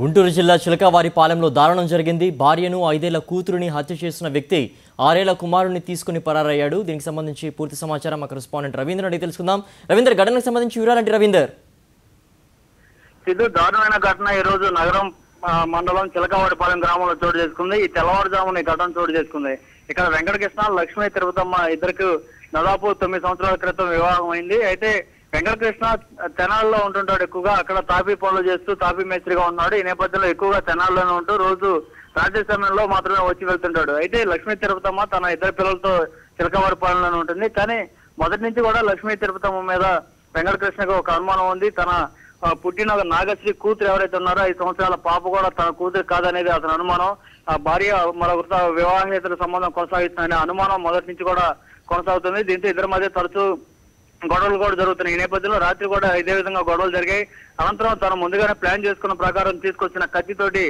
గుంటూరు జిల్లా చిలకవారిపాలెంలో దారుణం జరిగింది. భార్యను 5 ఏళ్ల కూతురుని హత్య చేసిన వ్యక్తి 6 ఏళ్ల కుమారుని తీసుకుని పరారయ్యాడు. దీనికి సంబంధించి పూర్తి సమాచారం మా కరెస్పాండెంట్ రవీంద్ర అడిగి తెలుసుకుందాం. రవీంద్ర, ఘటనకు సంబంధించి వివరాలంటే రవీందర్. ఇది దారుణమైన ఘటన ఈ రోజు నగరం మండలం చిలకవారిపాలెం గ్రామంలో చోటు చేసుకుంది. ఈ తెల్లవారుజామున ఈ ఘటన చోటు చేసుకుంది. ఇక్కడ వెంకటకృష్ణ, లక్ష్మీ తిరుపతమ్మ ఇద్దరికి దాదాపు 9 సంవత్సరాల క్రితం వివాహం అయింది. అయితే వెంకటకృష్ణ తెనాల్లో ఉంటుంటాడు ఎక్కువగా. అక్కడ తాపీ పనులు చేస్తూ తాపీ మేస్త్రిగా ఉన్నాడు. ఈ నేపథ్యంలో ఎక్కువగా తెనాల్లోనే ఉంటూ రోజు రాత్రి సమయంలో మాత్రమే వచ్చి వెళ్తుంటాడు. అయితే లక్ష్మీ తిరుపతమ్మ తన 2 పిల్లలతో చిలకవారిపాలెంలోనే ఉంటుంది. కానీ మొదటి నుంచి కూడా లక్ష్మీ తిరుపతమ్మ మీద వెంకటకృష్ణకు ఒక అనుమానం ఉంది. తన పుట్టిన నాగశ్రీ కూతురు ఎవరైతే ఉన్నారో 5 సంవత్సరాల పాప కూడా తన కూతురు కాదనేది అతని అనుమానం. ఆ భార్య మరొకరితో వివాహేతర సంబంధం కొనసాగిస్తుందనే అనుమానం మొదటి నుంచి కూడా కొనసాగుతుంది. దీంతో ఇద్దరి మధ్య తరచూ గొడవలు కూడా జరుగుతున్నాయి. ఈ నేపథ్యంలో రాత్రి కూడా ఇదే విధంగా గొడవలు జరిగాయి. అనంతరం తను ముందుగానే ప్లాన్ చేసుకున్న ప్రకారం తీసుకొచ్చిన కత్తితోటి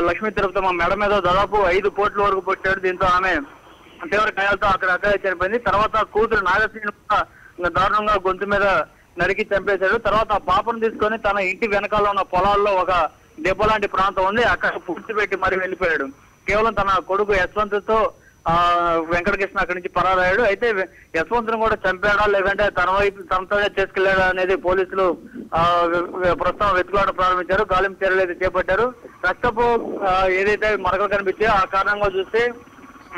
లక్ష్మీ తిరుపతమ్మ మెడ మీద దాదాపు 5 పోట్ల వరకు పొట్టాడు. దీంతో ఆమె తీవ్ర గాయాలతో అక్కడే చనిపోయింది. తర్వాత కూతురు నాగశ్రీని దారుణంగా గొంతు మీద నరికి చంపేశాడు. తర్వాత ఆ పాపను తీసుకొని తన ఇంటి వెనకాల ఉన్న పొలాల్లో ఒక దెబ్బ లాంటి ప్రాంతం ఉంది, అక్కడ పూర్తి పెట్టి మరి వెళ్ళిపోయాడు. కేవలం తన కొడుకు యశ్వంత్తో వెంకటకృష్ణ అక్కడి నుంచి పరారయ్యాడు. అయితే యశ్వంత్ను కూడా చంపాడా లేదంటే తన వైపు తనతోనే చేసుకెళ్లాడా అనేది పోలీసులు ప్రస్తుతం వెతుకులాట ప్రారంభించారు. గాలింపు చర్యలు అయితే చేపట్టారు. రక్తపు ఏదైతే మరకలు కనిపించాయో ఆ కారణంగా చూస్తే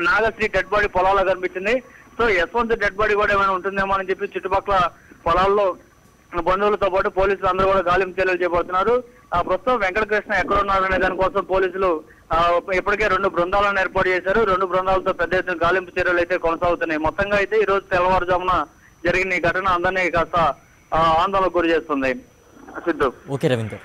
నాగశ్రీ డెడ్ బాడీ పొలాల్లో కనిపించింది. సో యశ్వంత్ డెడ్ బాడీ కూడా ఏమైనా ఉంటుందేమో అని చెప్పి చుట్టుపక్కల పొలాల్లో బంధువులతో పాటు పోలీసులు అందరూ కూడా గాలింపు చర్యలు చేపడుతున్నారు. ప్రస్తుతం వెంకటకృష్ణ ఎక్కడున్నారనే దానికోసం పోలీసులు ఇప్పటికే 2 బృందాలను ఏర్పాటు చేశారు. 2 బృందాలతో పెద్ద ఎత్తున గాలింపు చర్యలు అయితే కొనసాగుతున్నాయి. మొత్తంగా అయితే ఈ రోజు తెల్లవారుజామున జరిగిన ఈ ఘటన అందరినీ కాస్త ఆందోళనకు గురి చేస్తుంది. సిద్ధు. ఓకే రవీందర్.